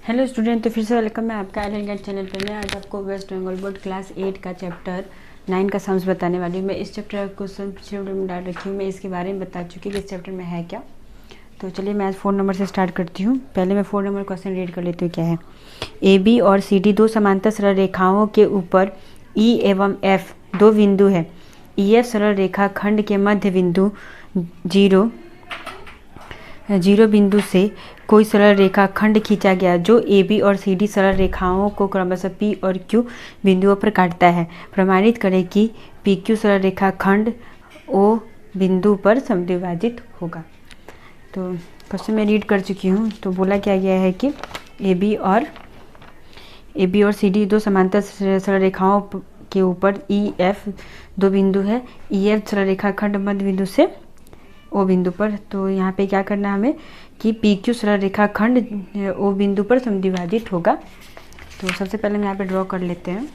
Hello student, तो फिर से वेलकम है आपका आइलैंड गाइड चैनल पर। मैं आज आपको वेस्ट बंगाल बोर्ड क्लास 8 का चैप्टर 9 का सम्स बताने वाली हूँ। मैं इस चैप्टर का क्वेश्चन चैप्टर में डाल रखी हूँ। मैं इसके बारे में बता चुकी कि इस चैप्टर में है क्या। तो चलिए मैं आज 4 नंबर से स्टार्ट करती हूँ। पहले मैं 4 नंबर क्वेश्चन रीड कर लेती हूँ। क्या है? ए बी और सी डी दो समांतर सरल रेखाओं के ऊपर ई एवं एफ दो बिंदु है। ई एफ सरल रेखा खंड के मध्य बिंदु जीरो बिंदु से कोई सरल रेखा खंड खींचा गया जो ए बी और सी डी सरल रेखाओं को क्रमशः पी और क्यू बिंदुओं पर काटता है। प्रमाणित करें कि पी क्यू सरल रेखा खंड ओ बिंदु पर समद्विभाजित होगा। तो क्वेश्चन मैं रीड कर चुकी हूँ। तो बोला क्या गया है कि ए बी और सी डी दो समांतर सरल रेखाओं के ऊपर ई एफ दो बिंदु है। ई एफ सरल रेखा खंड मध्य बिंदु से ओ बिंदु पर। तो यहाँ पे क्या करना है हमें कि पी क्यू सरल रेखा खंड ओ बिंदु पर समद्विभाजित होगा। तो सबसे पहले हम यहाँ पे ड्रॉ कर लेते हैं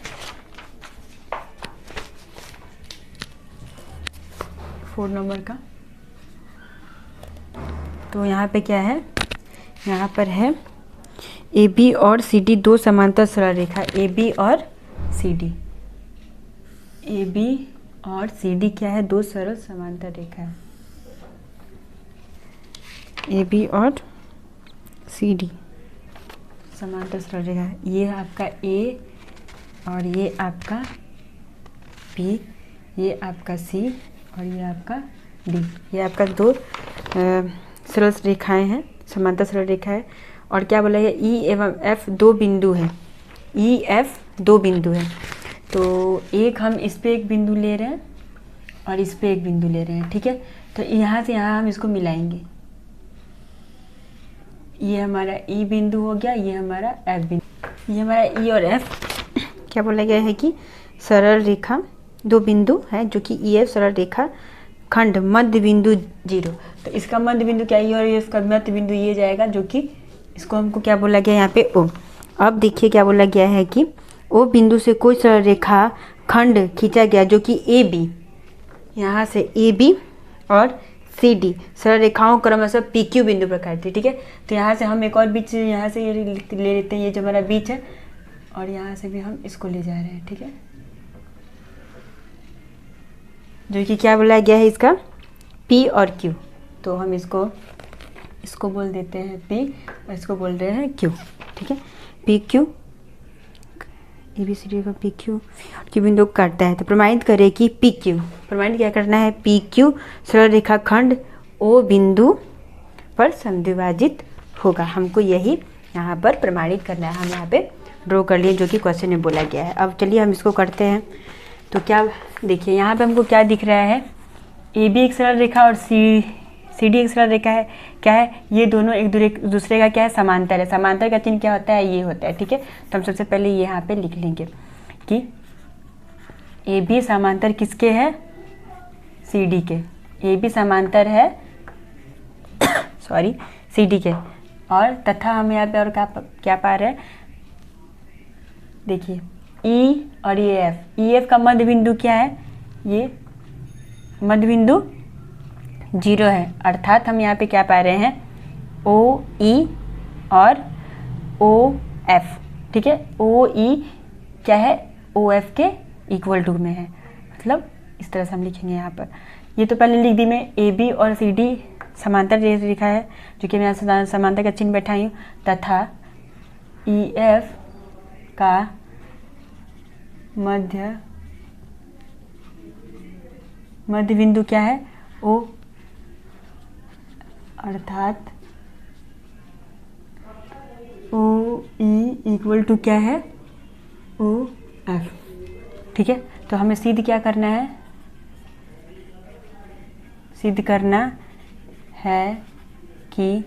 4 नंबर का। तो यहाँ पे क्या है, यहाँ पर है ए बी और सी डी दो समांतर सरल रेखा। ए बी और सी डी, ए बी और सी डी क्या है? दो सरल समांतर रेखा है। ए बी और सी डी समांतर सरल रेखा है। ये आपका ए और ये आपका बी, ये आपका सी और ये आपका डी। ये आपका दो सरल रेखाएं हैं, समांतर सरल रेखा है। और क्या बोला है? ई एवं एफ दो बिंदु है। ई एफ दो बिंदु है। तो एक हम इस पे एक बिंदु ले रहे हैं और इस पे एक बिंदु ले रहे हैं, ठीक है। तो यहाँ से यहाँ हम इसको मिलाएंगे। ये हमारा ई बिंदु हो गया, ये हमारा एफ बिंदु। ये हमारा ई और एफ क्या बोला गया है कि सरल रेखा दो बिंदु है जो कि ई एफ सरल रेखा खंड मध्य बिंदु जीरो। तो इसका मध्य बिंदु क्या है? और इसका मध्य बिंदु ये जाएगा जो कि इसको हमको क्या बोला गया यहाँ पे? ओ। अब देखिए क्या बोला गया है कि ओ बिंदु से कोई सरल रेखा खंड खींचा गया जो कि ए बी, यहाँ से ए बी और सी डी सरल रेखाओं क्रमशः पी क्यू बिंदु पर काटती है, ठीक है। तो यहाँ से हम एक और बीच यहाँ से ये ले लेते हैं, ये जो हमारा बीच है, और यहाँ से भी हम इसको ले जा रहे हैं, ठीक है। जो कि क्या बोला गया है इसका? पी और क्यू। तो हम इसको बोल देते हैं पी और इसको बोल रहे हैं क्यू, ठीक है। P Q, A B C D का पी क्यू क्यू बिंदु को काटता है। तो प्रमाणित करें कि पी क्यू, प्रमाणित क्या करना है? पी क्यू सरल रेखा खंड ओ बिंदु पर समद्विभाजित होगा। हमको यही यहाँ पर प्रमाणित करना है। हम यहाँ पे ड्रॉ कर लिए जो कि क्वेश्चन में बोला गया है। अब चलिए हम इसको करते हैं। तो क्या देखिए यहाँ पे हमको क्या दिख रहा है? ए बी एक सरल रेखा और सी डी एक सरल रेखा है। क्या है? ये दोनों एक दूसरे का क्या है? समांतर है। समांतर का चिन्ह क्या होता है? ये होता है, ठीक है। तो हम सबसे पहले ये यहाँ पे लिख लेंगे कि ए बी समांतर किसके है? सी डी के। ए बी समांतर है सॉरी सी डी के। और तथा हम यहाँ पे और क्या पा रहे हैं? देखिए ई और ये एफ। ई एफ का मध्य बिंदु क्या है? ये मध्य बिंदु जीरो है। अर्थात हम यहाँ पे क्या पा रहे हैं? ओ ई और ओ एफ, ठीक है। ओ ई क्या है? ओ एफ के इक्वल टू में है। मतलब इस तरह से हम लिखेंगे यहाँ पर। ये तो पहले लिख दी मैं। ए बी और सी डी समांतर रेखा है जो कि मैं यहाँ समांतर का चिन्ह बैठाई हूँ। तथा ई एफ का मध्य बिंदु क्या है? ओ। अर्थात ओ ई इक्वल टू क्या है? ओ एफ, ठीक है। तो हमें सिद्ध क्या करना है? सिद्ध करना है कि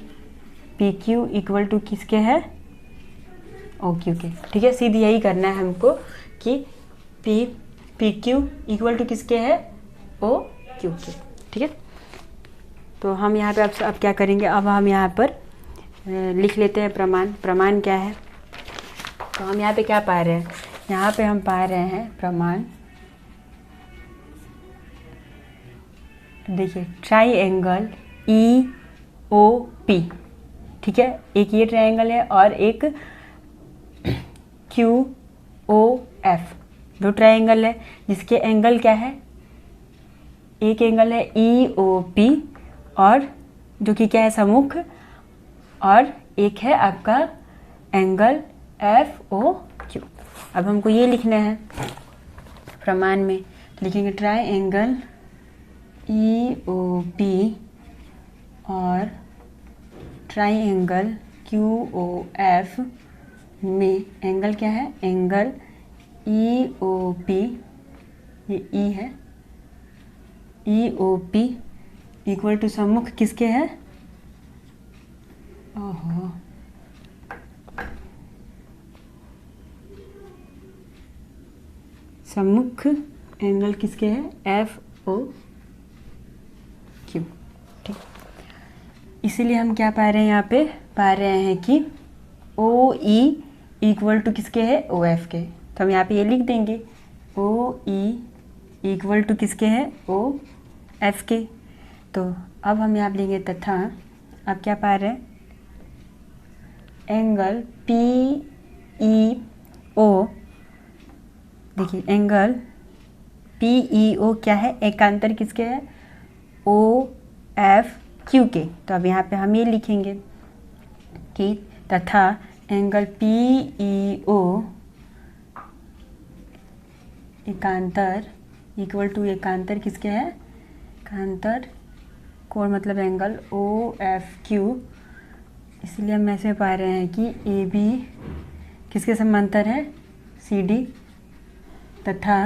पी क्यू इक्वल टू किसके है? ओ क्यू के, ठीक है। सिद्ध यही करना है हमको कि पी क्यू इक्वल टू किसके है? ओ क्यू के, ठीक है। तो हम यहाँ पे अब क्या करेंगे? अब हम यहाँ पर लिख लेते हैं प्रमाण। प्रमाण क्या है? तो हम यहाँ पे क्या पा रहे हैं? यहाँ पे हम पा रहे हैं प्रमाण। देखिए ट्राइएंगल ई ओ पी, ठीक है। एक ये ट्रायंगल है और एक QOF, दो ट्राइंगल है जिसके एंगल क्या है, एक एंगल है EOP और जो कि क्या है सम्मुख, और एक है आपका एंगल FOQ। अब हमको ये लिखना है प्रमाण में, तो लिखेंगे ट्राइंगल EOP और ट्राइंगल QOF में एंगल क्या है, एंगल EOP, ये E है, EOP इक्वल टू सम्मुख किसके है, ओहो सम्मुख एंगल किसके है, FOQ। ठीक, इसीलिए हम क्या पा रहे हैं, यहाँ पे पा रहे हैं कि OE इक्वल टू किसके है, OF के। तो हम यहाँ पे ये लिख देंगे OE इक्वल टू किसके है, OF के। तो अब हम यहाँ पे लेंगे तथा अब क्या पा रहे हैं, एंगल PEO, देखिए एंगल PEO क्या है, एकांतर किसके है, OFQ के। तो अब यहाँ पे हम ये लिखेंगे कि तथा एंगल PEO एकांतर इक्वल टू एकांतर किसके है, एकांतर कोण मतलब एंगल OFQ। इसलिए हम ऐसे पा रहे हैं कि AB किसके समांतर है, CD, तथा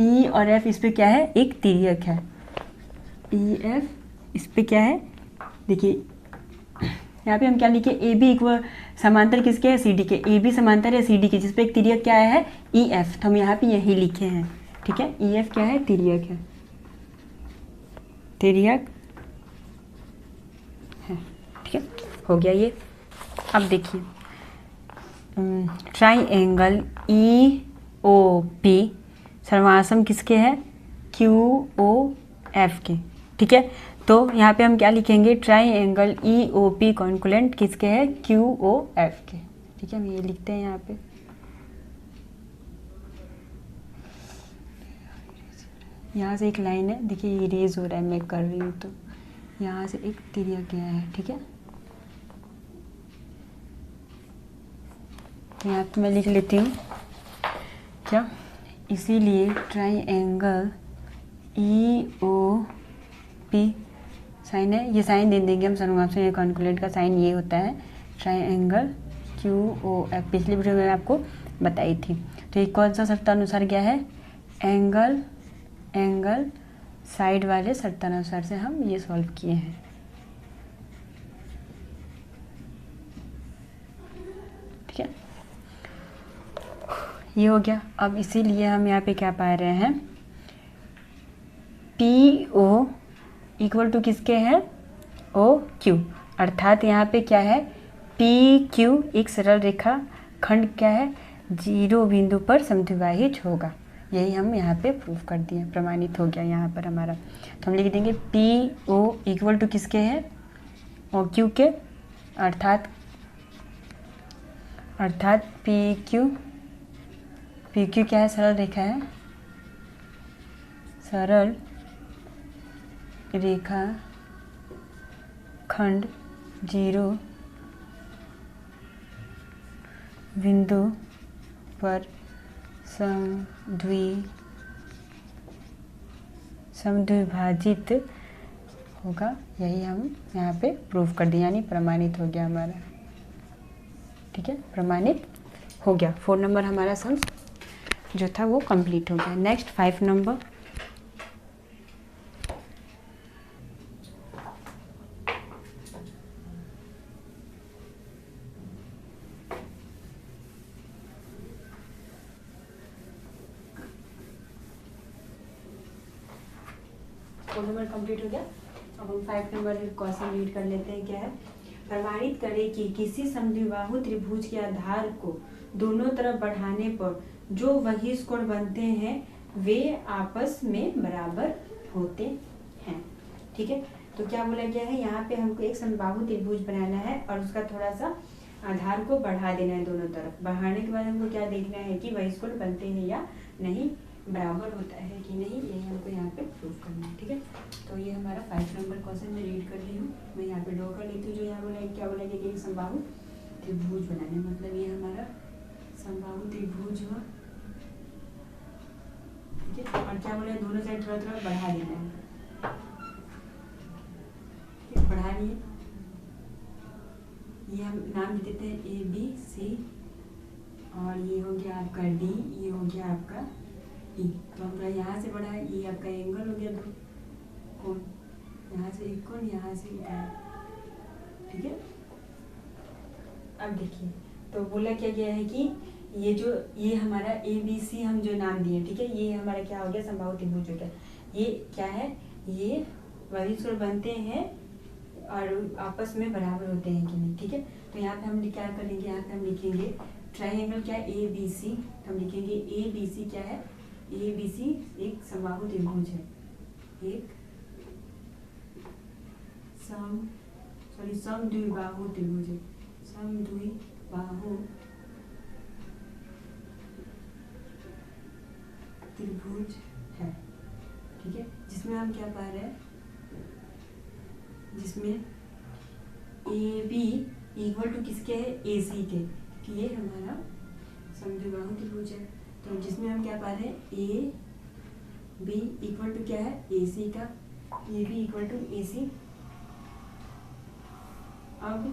E और F इस पे क्या है, एक तिर्यक है, EF इस पे क्या है, देखिए यहाँ पे हम क्या लिखे, AB इक्वल समांतर किसके है, CD के, AB समांतर है CD के, जिस पे एक तिर्यक क्या है, EF। तो हम यहाँ पे यही लिखे हैं, ठीक है, EF क्या है, तिर्यक है, तिर्यक है, ठीक है, हो गया ये। अब देखिए ट्राइंगल EOP सर्वासम किसके है, QOF के, ठीक है। तो यहाँ पे हम क्या लिखेंगे, ट्राइंगल EOP कॉन्कुलेंट किसके है, QOF के, ठीक है। हम ये लिखते हैं यहाँ पे, यहाँ से एक लाइन है, देखिए ये इरेज हो रहा है, मैं कर रही हूँ तो यहाँ से एक तिर्यक गया है, ठीक है। यहाँ पे मैं लिख लेती हूँ क्या, इसीलिए ट्राइंगल EOP साइन है, ये साइन दे देंगे हम सर्वनाम से, ये कॉन्कुलेंट का साइन ये होता है, ट्राइंगल QOF पिछली वीडियो में आपको बताई थी। तो ये कौन सा शर्तानुसार गया है, एंगल साइड वाले शर्तानुसार से हम ये सॉल्व किए हैं, ठीक है, ये हो गया। अब इसीलिए हम यहाँ पे क्या पा रहे हैं, PO इक्वल टू किसके है, OQ, अर्थात यहाँ पे क्या है, PQ एक सरल रेखा खंड क्या है, 0 बिंदु पर समद्विबाहित होगा। यही हम यहाँ पे प्रूफ कर दिए, प्रमाणित हो गया यहाँ पर हमारा। तो हम लिख देंगे PO इक्वल टू किसके है, OQ के, अर्थात PQ क्या है, सरल रेखा है, सरल रेखा खंड 0 बिंदु पर समद्विभाजित होगा। यही हम यहाँ पे प्रूफ कर दिया, यानी प्रमाणित हो गया हमारा, ठीक है, प्रमाणित हो गया। 4 नंबर हमारा सम जो था वो कंप्लीट हो गया। नेक्स्ट 5 नंबर, नंबर कंप्लीट हो गया। अब हम 5 नंबर क्वेश्चन रीड कर लेते हैं। क्या है, प्रमाणित करें कि किसी समद्विबाहु त्रिभुज के आधार को दोनों तरफ बढ़ाने पर जो बहिष कोण बनते हैं वे आपस में बराबर होते हैं, ठीक है। तो क्या बोला गया है, यहाँ पे हमको एक समबाहु त्रिभुज बनाना है और उसका थोड़ा सा आधार को बढ़ा देना है दोनों तरफ। बढ़ाने के बाद हमको क्या देखना है कि वही स्क्वायर बनते हैं या नहीं, बराबर होता है कि नहीं, ये हमको यहाँ पे प्रूव करना है। ठीक है, तो ये हमारा 5 नंबर क्वेश्चन में रीड कर रही हूँ, मैं यहाँ पे ड्रॉ कर लेती हूँ। जो यहाँ बोला क्या बोला कि एक समबाहु त्रिभुज बनाने, मतलब ये हमारा समबाहु त्रिभुज हुआ। ठीक है, और क्या बोला, दोनों साइड थोड़ा थोड़ा बढ़ा देना है। बढ़ा लिए, ये हम नाम दे देते हैं ABC, और ये हो गया आपका D, ये हो गया आपका E। तो हमारा यहाँ से बढ़ा है, ये आपका एंगल हो गया, दो कोण, यहाँ से एक कोण, यहाँ से एक कोण। ठीक है, अब देखिए, तो बोला क्या गया है कि ये हमारा ABC हम जो नाम दिए, ठीक है, ये हमारा क्या हो गया, समबाहु त्रिभुज हो गया। ये क्या है, ये वही स्क्वायर बनते हैं और आपस में बराबर होते हैं कि नहीं। ठीक है, तो यहाँ पे हम क्या करेंगे, यहाँ पे हम लिखेंगे ट्राइंगल क्या है, ABC। हम लिखेंगे ABC क्या है, ABC एक समबाहु त्रिभुज है, एक समद्विबाहु त्रिभुज है, समद्विबाहु त्रिभुज है। ठीक है, जिसमें हम क्या पा रहे हैं, जिसमें AB इक्वल टू किसके है, AC के, कि ये हमारा समद्विबाहु त्रिभुज है। तो जिसमें हम क्या पा रहे हैं, AB इक्वल टू क्या है, AC का, AB इक्वल टू AC। अब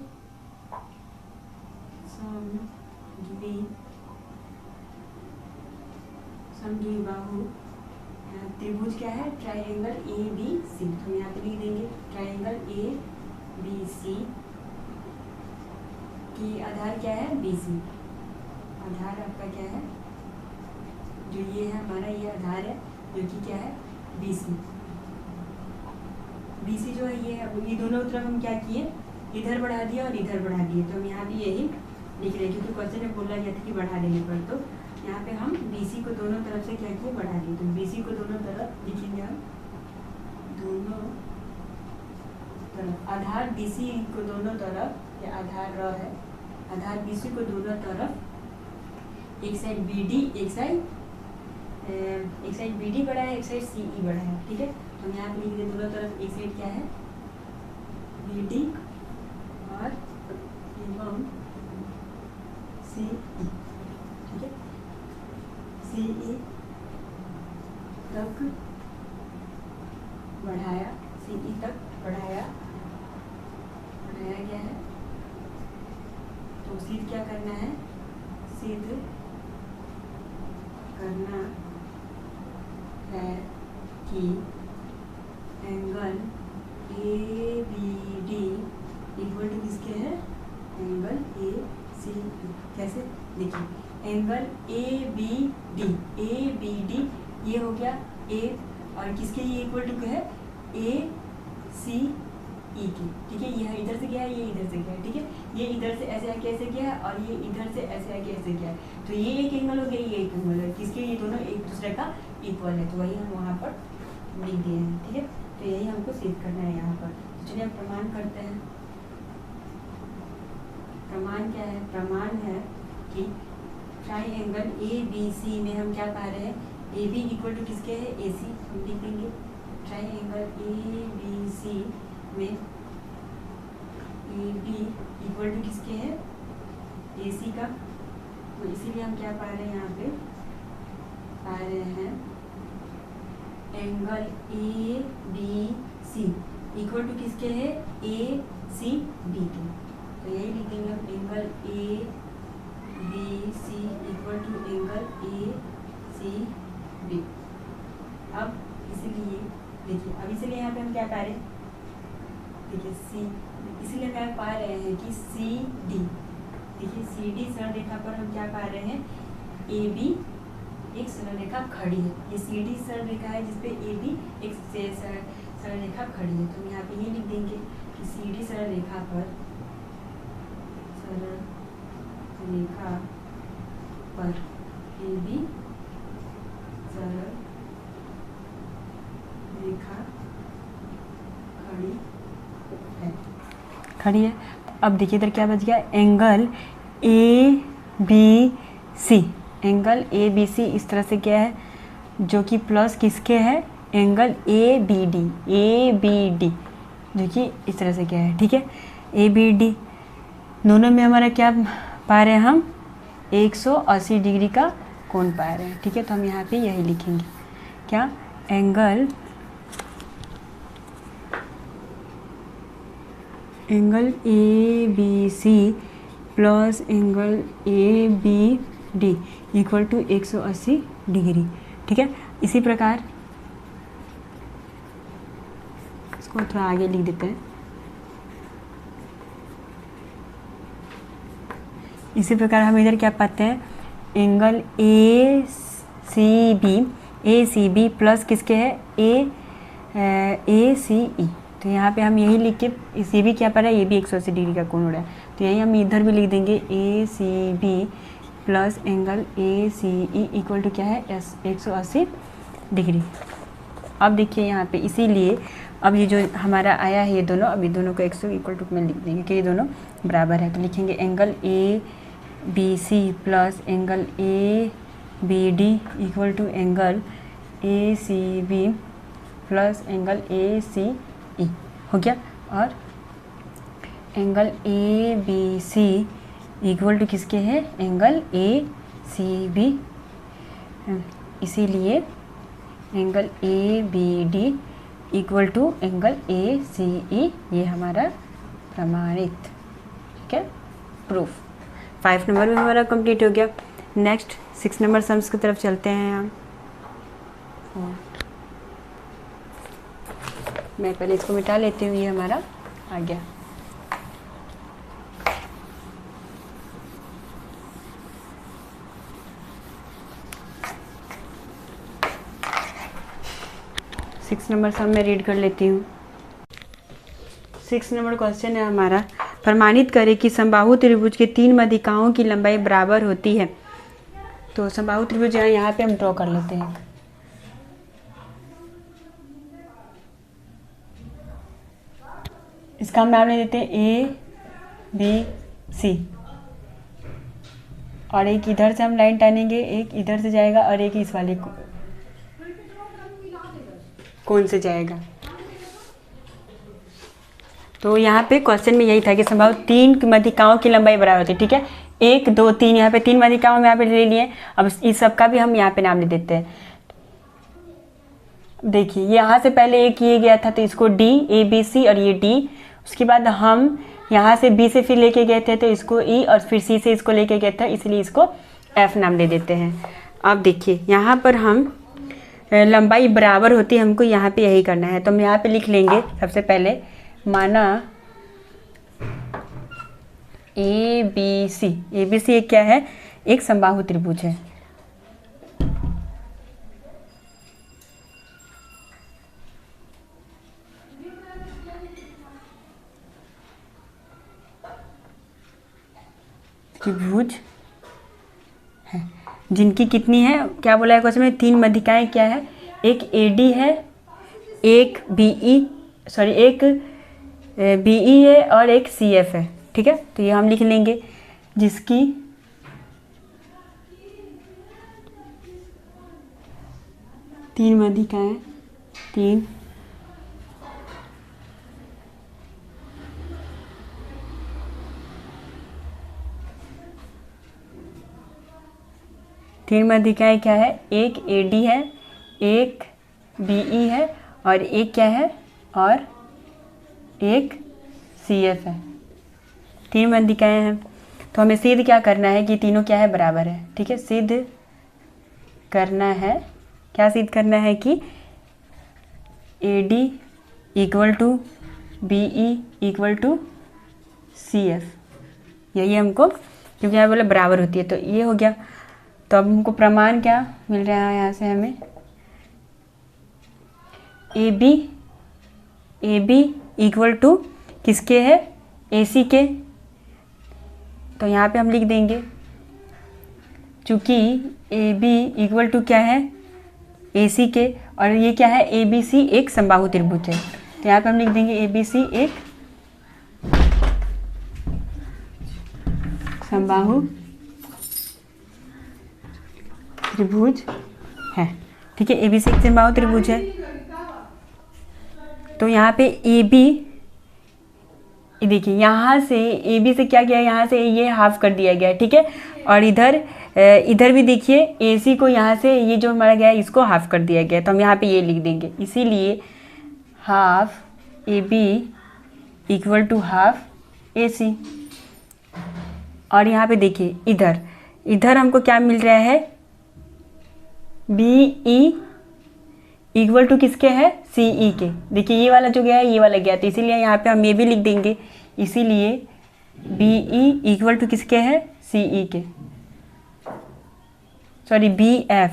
समद्विबाहु त्रिभुज क्या है, ट्राइंगल ABC। तो यहाँ पे लिख देंगे ट्राइंगल ABC की आधार क्या है, BC। आधार आपका क्या है, जो ये है हमारा, ये आधार है जो कि क्या है, BC। BC जो है ये है, ये दोनों तरफ हम क्या किए, इधर बढ़ा दिया और इधर बढ़ा दिए। तो हम यहाँ भी यही लिख रहे हैं, क्योंकि क्वेश्चन में बोला गया था कि बढ़ा देने पर। तो यहाँ पे हम BC को दोनों तरफ से क्या किए, बढ़ा दिए। तो BC को दोनों तरफ लिखेंगे हम, दोनों तरफ आधार BC को दोनों तरफ, या आधार र है, आधार BC को दोनों तरफ, एक साइड BD, एक साइड BD बढ़ा है, एक साइड CE बढ़ा है। ठीक है, तो हम यहाँ पे लिख दें दोनों तरफ, एक साइड क्या है BD और एवं CE। ठीक है, CE तक बढ़ाया, CE तक बढ़ाया गया है। तो सिद्ध क्या करना है, सिद्ध करना है कि एंगल ABD इक्वल टू किसके है, एंगल ACE। कैसे देखिए, एंगल ABD ये हो गया A, और किसके ये इक्वल टू है, ACE की। ठीक है, ये इधर से गया है, ये इधर से गया है। ठीक है, ये इधर से ऐसे आके ऐसे गया है, और ये इधर से ऐसे आके ऐसे गया है। तो ये एक एंगल हो गया, ये एक एंगल है, किसके, ये दोनों एक दूसरे का इक्वल है। तो वही हम वहाँ पर लिख दिए हैं। ठीक है, तो यही हमको सिद्ध करना है यहाँ पर। तो चलिए हम प्रमाण करते हैं। प्रमाण क्या है, प्रमाण है कि ट्राइंगल ABC में हम क्या पा रहे हैं, AB इक्वल टू किसके है, AC। हम लिख देंगे ट्राइंगल ABC में AB इक्वल टू किसके है, AC का। तो इसीलिए हम क्या पा रहे हैं, यहाँ पे पा रहे हैं एंगल ABC इक्वल टू किसके है, ACB के। तो यही लिख देंगे हम, angle ABC equal to angle ACB। अब इसीलिए देखिए, अब इसीलिए यहाँ पे हम क्या पा रहे हैं, देखिए इसीलिए क्या पा रहे हैं कि CD, देखिए CD सरल रेखा पर हम क्या पा रहे हैं, AB एक सरल रेखा खड़ी है। ये CD सरल रेखा है जिसपे AB एक सरल रेखा खड़ी है। तो हम यहाँ पे ये लिख देंगे कि CD सरल रेखा पर, सरल रेखा पर AB सरल रेखा खड़ी है। अब देखिए इधर क्या बच गया, angle A B C, angle A B C इस तरह से क्या है, जो कि प्लस किसके है, एंगल ए बी डी, जो कि इस तरह से क्या है, ठीक है, ए बी डी दोनों में हमारा क्या पा रहे हैं हम, 180 डिग्री का कोण पा रहे हैं, ठीक है। तो हम यहाँ पे यही लिखेंगे, क्या, angle A B C plus angle A B D equal to 180 degree, ठीक है। इसी प्रकार इसको थोड़ा आगे लिख देते हैं। इसी प्रकार हम इधर क्या पाते हैं, angle A C B plus किसके है, ए सी ई, तो यहाँ पे हम यही लिख के, सी बी क्या पा रहा है, ये भी 180 डिग्री का कोण हो रहा है, तो यही हम इधर भी लिख देंगे A C B plus angle A C E equal to क्या है, 180 डिग्री। अब देखिए यहाँ पे, इसीलिए अब ये जो हमारा आया है ये दोनों, अब ये दोनों को 100 इक्वल टू में लिख देंगे कि ये दोनों बराबर है, तो लिखेंगे angle A B C plus angle A B D equal to angle A C B plus angle A C E, हो गया। और angle A B C equal to किसके है, एंगल ए सी बी, इसीलिए angle A B D equal to angle A C E, ये हमारा प्रमाणित, ठीक है, प्रूफ। 5 नंबर में हमारा कंप्लीट हो गया। नेक्स्ट 6 नंबर सम्स की तरफ चलते हैं हम। मैं पहले इसको मिटा लेती हूँ, ये हमारा आ गया। सिक्स नंबर सम मैं रीड कर लेती हूँ। 6 नंबर क्वेश्चन है हमारा, प्रमाणित करें कि समबाहु त्रिभुज के 3 माध्यिकाओं की लंबाई बराबर होती है। तो समबाहु त्रिभुज यहाँ पे हम ड्रॉ कर लेते हैं। इसका हम नाम ले देते हैं ए बी सी, और एक इधर से हम लाइन टानेंगे, एक इधर से जाएगा और एक इस वाले कौन से जाएगा। तो यहाँ पे क्वेश्चन में यही था कि संभव 3 माध्यिकाओं की लंबाई बराबर होती है, ठीक है। 1 2 3 यहाँ पे 3 माध्यिकाओं में यहाँ पे ले लिए। अब इस सब का भी हम यहाँ पे नाम ले देते हैं। देखिए यहाँ से पहले एक किए गया था तो इसको डी, ए बी सी और ये डी। उसके बाद हम यहाँ से बी से फिर लेके गए थे तो इसको ई, और फिर सी से इसको लेके गए थे, इसलिए इसको एफ नाम दे देते हैं। अब देखिए यहाँ पर हम लंबाई बराबर होती है, हमको यहाँ पे यही करना है। तो हम यहाँ पे लिख लेंगे सबसे पहले, माना ए बी सी एक क्या है, एक समबाहु त्रिभुज है। त्रिभुज है जिनकी कितनी है, क्या बोला है क्वेश्चन में, 3 माध्यिकाएं क्या है, एक ए डी है, एक एक बी ई है और एक सी एफ है, ठीक है। तो ये हम लिख लेंगे, जिसकी तीन माध्यिकाएं, 3 माध्यिकाएं क्या है, एक ए डी है, एक बी ई है और एक क्या है, और एक सी एफ है। 3 माध्यिकाएं हैं। तो हमें सिद्ध क्या करना है कि तीनों क्या है, बराबर है, ठीक है। सिद्ध करना है, क्या सिद्ध करना है कि A D equal to B E equal to C F, यही हमको, क्योंकि यहाँ बोले बराबर होती है, तो ये हो गया। तो अब हमको प्रमाण क्या मिल रहा है यहाँ से, हमें ए बी इक्वल टू किसके है, ए सी के। तो यहाँ पे हम लिख देंगे, चूँकि ए बी इक्वल टू क्या है, ए सी के, और ये क्या है, ए बी सी एक समबाहु त्रिभुज है। तो यहाँ पे हम लिख देंगे ए बी सी एक समबाहु त्रिभुज है। ठीक है, ABC एक समबाहु त्रिभुज है। तो यहाँ पे AB, देखिए यहाँ से AB से क्या किया, यहाँ से ये हाफ कर दिया गया है। ठीक है, और इधर भी देखिए AC को यहाँ से ये जो हमारा गया है इसको हाफ कर दिया गया है, तो हम यहाँ पे ये लिख देंगे। इसीलिए half AB equal to half AC। और यहाँ पे देखिए इधर हमको क्या मिल रहा है, BE इक्वल टू किसके है, CE के। देखिए ये वाला जो गया है ये वाला गया, तो इसीलिए यहाँ पे हम ये भी लिख देंगे। इसीलिए BE इक्वल टू किसके है, CE के, सॉरी BF,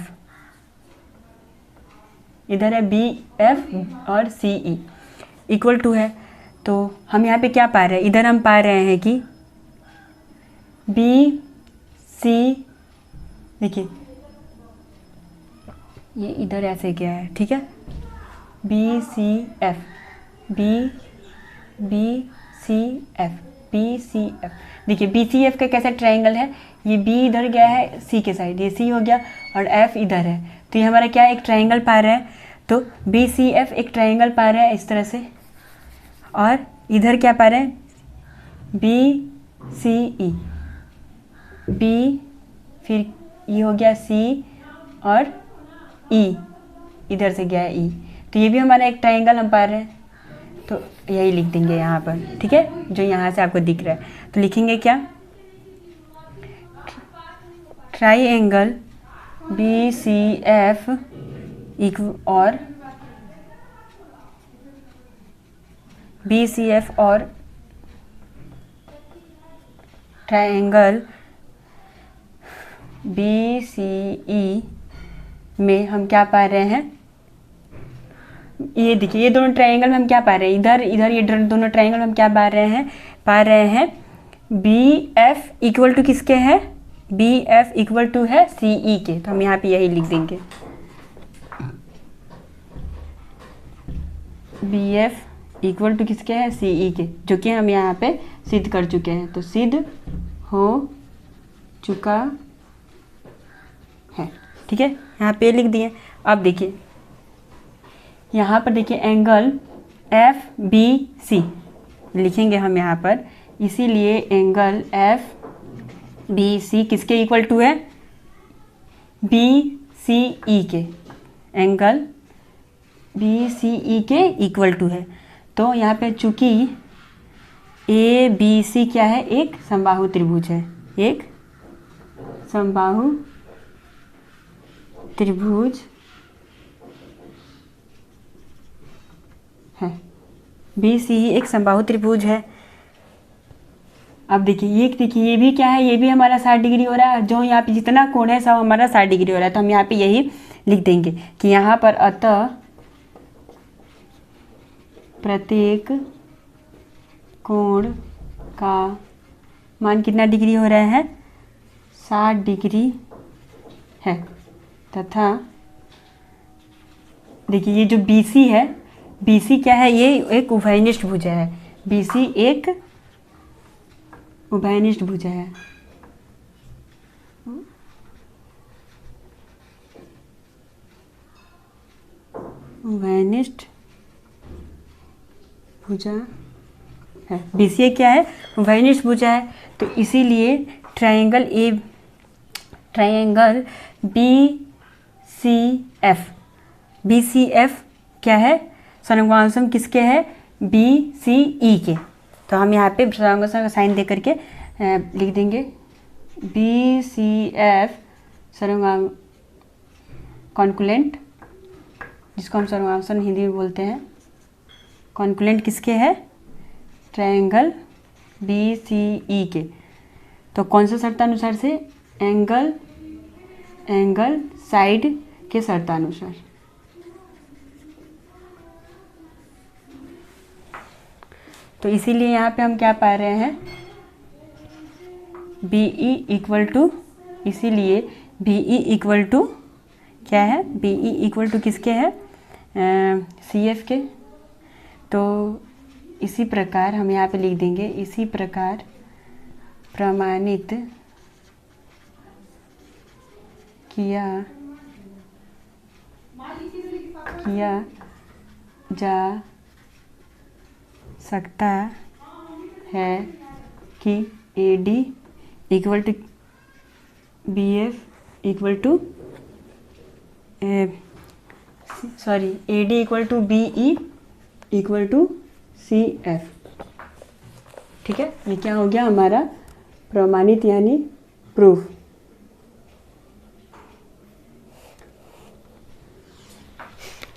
इधर है BF और CE इक्वल टू है। तो हम यहाँ पे क्या पा रहे हैं, इधर हम पा रहे हैं कि BC, देखिए ये इधर ऐसे गया है। ठीक है, BCF, BCF, देखिए BCF का कैसा ट्रायंगल है, ये B इधर गया है C के साइड, ये C हो गया और F इधर है, तो ये हमारा क्या एक ट्रायंगल पा रहा है। तो BCF एक ट्रायंगल पा रहा है इस तरह से, और इधर क्या पा रहे हैं, BCE, B फिर ये हो गया C और E इधर से गया है E, तो ये भी हमारा एक ट्रायंगल हम पा रहे हैं, तो यही लिख देंगे यहाँ पर। ठीक है, जो यहाँ से आपको दिख रहा है, तो लिखेंगे क्या, ट्रायंगल BCF और BCF और ट्रायंगल BCE में हम क्या पा रहे हैं, ये देखिए ये दोनों ट्रायंगल में हम क्या पा रहे हैं, इधर ये दोनों ट्रायंगल में हम क्या पा रहे हैं BF इक्वल टू किसके है, BF इक्वल टू है CE के, तो हम यहाँ पे यही लिख देंगे, BF इक्वल टू किसके है, CE के, जो कि हम यहाँ पे सिद्ध कर चुके हैं। तो सिद्ध हो चुका है। ठीक है, यहाँ पे लिख दिए। अब देखिए यहाँ पर देखिए एंगल FBC लिखेंगे हम यहाँ पर, इसीलिए एंगल FBC किसके इक्वल टू है, BCE के, एंगल BCE के इक्वल टू है। तो यहाँ पे चूंकि ABC क्या है, एक समबाहु त्रिभुज है, एक समबाहु त्रिभुज है, BCE एक समबाहु त्रिभुज है। अब देखिए ये भी क्या है, ये भी हमारा 60 डिग्री हो रहा है, जो यहाँ पे जितना कोण है सब हमारा 60 डिग्री हो रहा है, तो हम यहाँ पे यही लिख देंगे कि यहाँ पर अतः प्रत्येक कोण का मान कितना डिग्री हो रहा है, 60 डिग्री है, तथा देखिए ये जो BC है, BC क्या है, ये एक उभयनिष्ठ भुजा है, BC एक उभयनिष्ठ भुजा है। उभयनिष्ठ भुजा है, BC क्या है, उभयनिष्ठ भुजा है। तो इसीलिए ट्रायंगल BCF क्या है, सर्वांगसम किसके है, BCE के। तो हम यहाँ पे सर्वांगसम का साइन दे करके लिख देंगे, BCF सर्वांग कॉन्कुलेंट, जिसको हम सर्वांगसम हिंदी में बोलते हैं, कॉन्कुलेंट किसके है, ट्रायंगल BCE के। तो कौन से शर्तानुसार से, एंगल साइड के शर्तानुसार। तो इसीलिए यहाँ पे हम क्या पा रहे हैं, BE इक्वल टू, इसीलिए BE इक्वल टू क्या है, BE इक्वल टू किसके है, CF के। तो इसी प्रकार हम यहाँ पे लिख देंगे, इसी प्रकार प्रमाणित किया जा सकता है कि AD equal to BF equal to AD equal to BE equal to CF। ठीक है, ये क्या हो गया हमारा प्रमाणित यानी प्रूफ।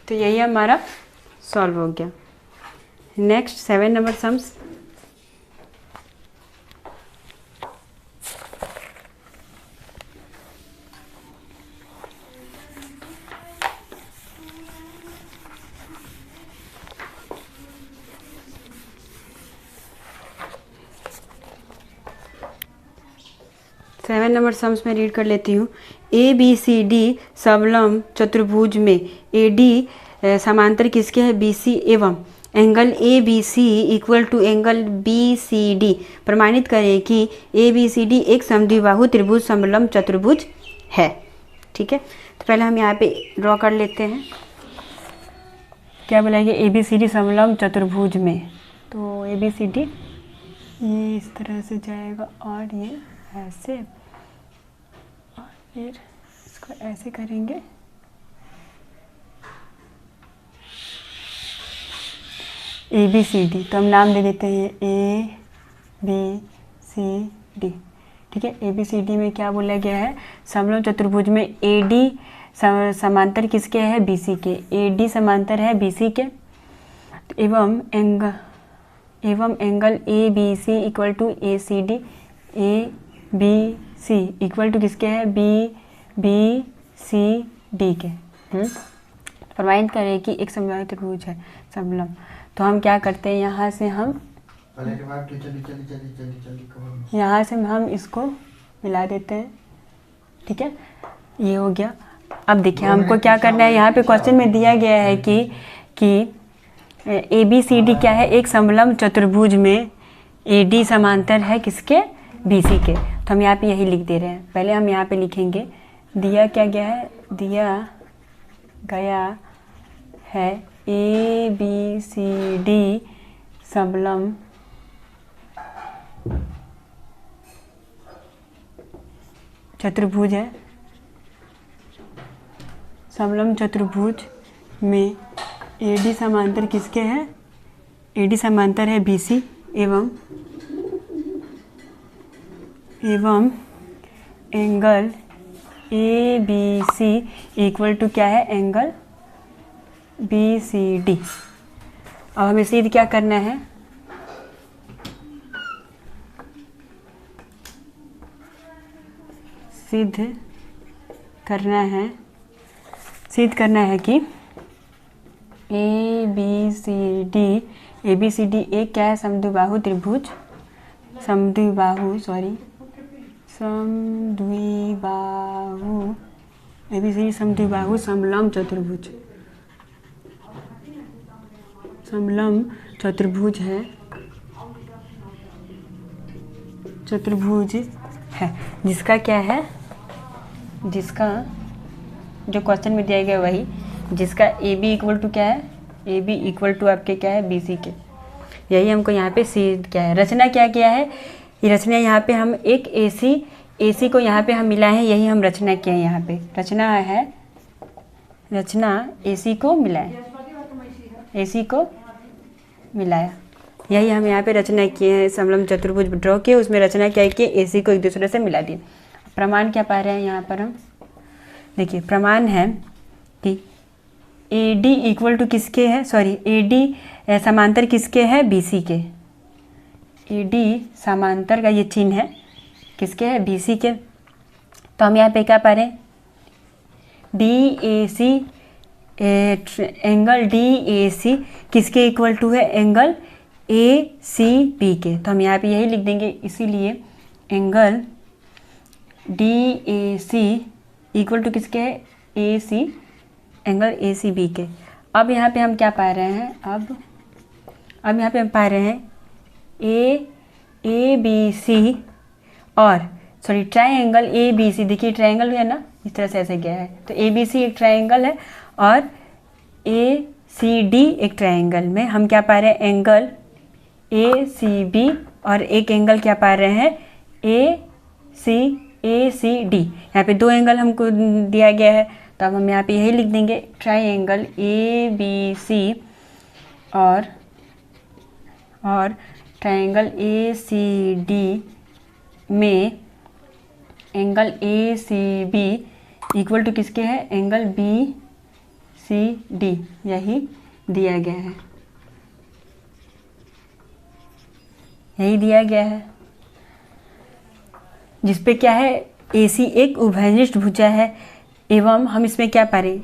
तो यही हमारा सॉल्व हो गया। Next 7 number sums. Seven number sums में रीड कर लेती हूँ। ABCD सबलम चतुर्भुज में AD समांतर किसके है? BC एवं angle ABC equal to angle BCD प्रमाणित करें कि ABCD एक समद्विबाहु त्रिभुज समलम चतुर्भुज है। ठीक है, तो पहले हम यहाँ पे ड्रॉ कर लेते हैं। क्या बोलेंगे? ABCD समलम चतुर्भुज में, तो ABCD ये इस तरह से जाएगा और ये ऐसे, और फिर इसको ऐसे करेंगे। ABCD तो हम नाम दे देते हैं ABCD। ठीक है, ABCD में क्या बोला गया है? समलम चतुर्भुज में AD समांतर किसके है? BC के। AD समांतर है BC के एवं angle ABC equal to ACD। ABC equal to किसके है? BCD के। प्रमाणित करें कि एक समद्विबाहु त्रिभुज है समलम। तो हम क्या करते हैं, यहाँ से हम इसको मिला देते हैं। ठीक है, ये हो गया। अब देखिए हमको क्या करना है। यहाँ पे क्वेश्चन में दिया गया है कि ABCD क्या है? एक समलम चतुर्भुज में AD समांतर है किसके? BC के। तो हम यहाँ पे यही लिख दे रहे हैं। पहले हम यहाँ पे लिखेंगे, दिया क्या गया है? दिया गया है ABCD समलम चतुर्भुज है। समलम चतुर्भुज में AD समांतर किसके है? AD समांतर है BC एवं एंगल ABC इक्वल टू क्या है? Angle BCD। अब हमें सिद्ध क्या करना है? सिद्ध करना है कि ABCD एक क्या है? समद्विबाहु त्रिभुज, ABCD समद्विबाहु समलम चतुर्भुज है। जिसका क्या है? जिसका जो क्वेश्चन में दिया गया वही, जिसका AB इक्वल टू क्या है? AB इक्वल टू आपके क्या है? BC के। यही हमको यहाँ पे सिद्ध क्या है, रचना क्या किया है? ये रचना यहाँ पे हम एक AC को यहाँ पे हम मिला है, यही हम रचना किया है। यहाँ पे रचना AC को मिलाया, AC को मिलाया, यही हम यहाँ पे रचना किए हैं। समलम चतुर्भुज ड्रॉ किए, उसमें रचना क्या की? AC को एक दूसरे से मिला दिए। प्रमाण क्या पा रहे हैं यहाँ पर हम? देखिए प्रमाण है कि AD इक्वल टू किसके है? AD समांतर किसके है? BC के। AD समांतर का ये चिन्ह है किसके है? BC के। तो हम यहाँ पे क्या पा रहे हैं? DAC एंगल DAC किसके इक्वल टू है? एंगल ACB के। तो हम यहाँ पे यही लिख देंगे, इसीलिए एंगल DAC इक्वल टू किसके है? AC एंगल ACB के। अब यहाँ पे हम क्या पा रहे हैं? अब यहाँ पे हम पा रहे हैं ABC और sorry triangle A B C, देखिए ट्राइंगल है ना, इस तरह से ऐसे गया है, तो ए बी सी एक ट्राइंगल है और ए सी डी एक ट्राइंगल में हम क्या पा रहे हैं, एंगल ए सी बी और एक एंगल क्या पा रहे हैं, ए सी डी। यहाँ पे दो एंगल हमको दिया गया है, तो अब हम यहाँ पे यही लिख देंगे, ट्राइंगल ए बी सी और ट्राइंगल ए सी डी में angle A C B equal to किसके है, एंगल बी सी डी, यही दिया गया है, यही दिया गया है, जिसपे क्या है, ए सी एक उभयनिष्ठ भुजा है एवं हम इसमें क्या पा रहे,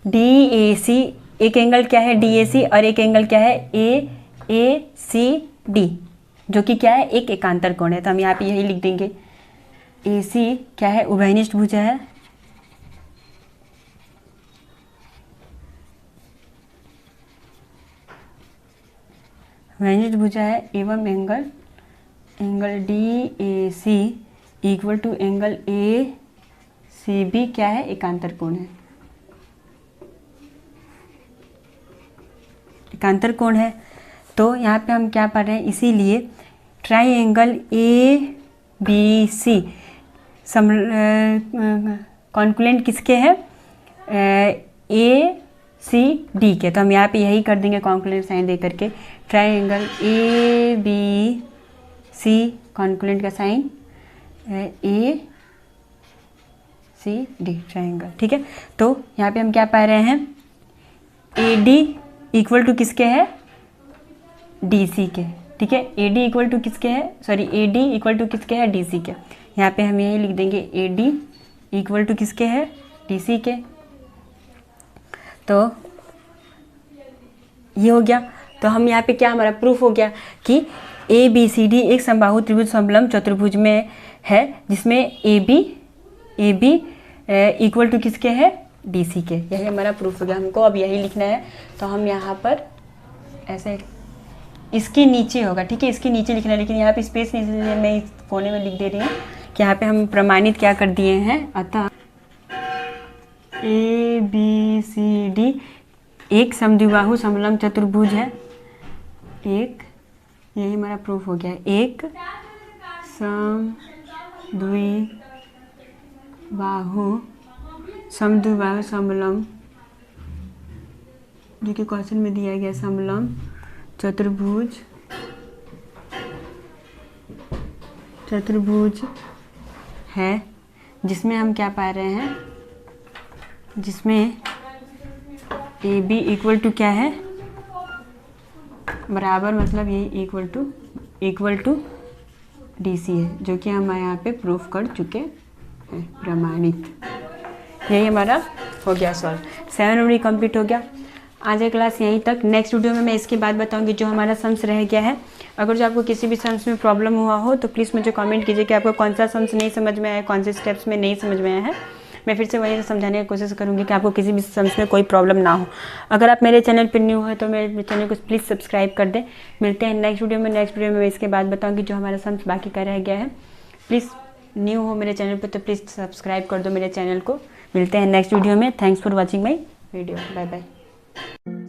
डी ए सी, एक एंगल क्या है डी ए सी और एक एंगल क्या है ए सी डी, जो कि क्या है, एक एकांतर कोण है। तो हम यहाँ पे यही लिख देंगे, ए सी क्या है, उभयनिष्ठ भुजा है, उभयनिष्ठ भुजा है एवं angle D A C equal to angle A C B क्या है, एकांतर कोण है, एकांतर कोण है। तो यहाँ पे हम क्या पढ़ रहे हैं, इसीलिए ट्राइंगल ए बी सी कॉन्क्लुएंट किसके हैं, ए सी डी के। तो हम यहाँ पे यही कर देंगे कॉन्क्लुएंट साइन दे करके, ट्राइंगल ए बी सी कॉन्क्लुएंट का साइन ए सी डी ट्राइंगल, ठीक है। तो यहाँ पे हम क्या पा रहे हैं, ए डी इक्वल टू किसके है, डी सी के, ठीक है। ए डी इक्वल टू किसके है, sorry A D equal to किसके है, डी सी के। यहाँ पे हम यही लिख देंगे, ए डी इक्वल टू किसके है, डी सी के। तो ये हो गया। तो हम यहाँ पे क्या, हमारा प्रूफ हो गया कि ए बी सी डी एक समबाहु त्रिभुज समलंब चतुर्भुज में है, जिसमें ए बी इक्वल टू किसके है, डी सी के। यही हमारा प्रूफ हो गया, हमको अब यही लिखना है। तो हम यहाँ पर ऐसे इसके नीचे होगा, ठीक है, इसके नीचे लिखना है, लेकिन यहाँ पे स्पेस नहीं, इसलिए मैं इस कोने में लिख दे रही हूँ कि यहाँ पे हम प्रमाणित क्या कर दिए हैं। अतः ए बी सी डी एक समद्विबाहु समलंब चतुर्भुज है, एक, यही हमारा प्रूफ हो गया, एक समद्विबाहु समलंब, जो कि क्वेश्चन में दिया गया, समलंब चतुर्भुज है, जिसमें हम क्या पा रहे हैं, जिसमें ए बी इक्वल टू क्या है, बराबर, मतलब ये इक्वल टू डी सी है, जो कि हम यहाँ पे प्रूफ कर चुके हैं, प्रमाणित। यही हमारा हो गया सॉल्व, 7 नंबर कंप्लीट हो गया। आज का क्लास यहीं तक। नेक्स्ट वीडियो में मैं इसके बाद बताऊंगी जो हमारा सम्स रह गया है। अगर जो आपको किसी भी सम्स में प्रॉब्लम हुआ हो तो प्लीज़ मुझे कमेंट कीजिए कि आपको कौन सा सम्स नहीं समझ में आया, कौन से स्टेप्स में नहीं समझ में आया है। मैं फिर से वही समझाने की कोशिश करूँगी कि आपको किसी भी सम्स में कोई प्रॉब्लम ना हो। अगर आप मेरे चैनल पर न्यू है तो मेरे चैनल को प्लीज़ सब्सक्राइब कर दें। मिलते हैं नेक्स्ट वीडियो में। नेक्स्ट वीडियो में मैं इसके बाद बताऊँगी जो हमारा सम्स बाकी का रह गया है। प्लीज़ न्यू हो मेरे चैनल पर तो प्लीज़ सब्सक्राइब कर दो मेरे चैनल को। मिलते हैं नेक्स्ट वीडियो में। Thanks for watching my video. Bye bye.